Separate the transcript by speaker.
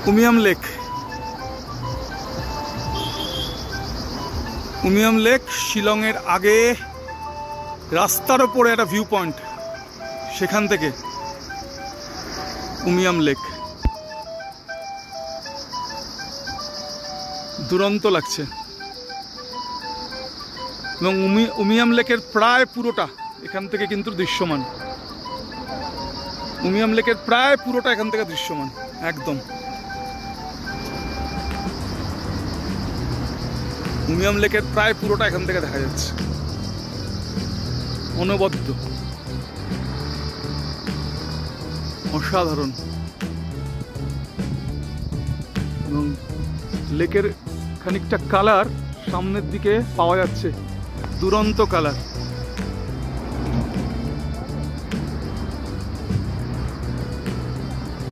Speaker 1: Umiam lake. Umiam lake শিলংয়ের আগে রাস্তার ওপরে একটা ভিউ পয়েন্ট, সেখান থেকে উমিয়াম লেক দুরন্ত লাগছে। এবং উমিয়াম লেকের প্রায় পুরোটা এখান থেকে কিন্তু দৃশ্যমান। উমিয়াম লেকের প্রায় পুরোটা এখান থেকে দৃশ্যমান একদম। উমিয়াম লেকের প্রায় পুরোটা এখান থেকে দেখা যাচ্ছে, অনবদ্য, অসাধারণ। এবং লেকের খানিকটা কালার সামনের দিকে পাওয়া যাচ্ছে, দুরন্ত কালার।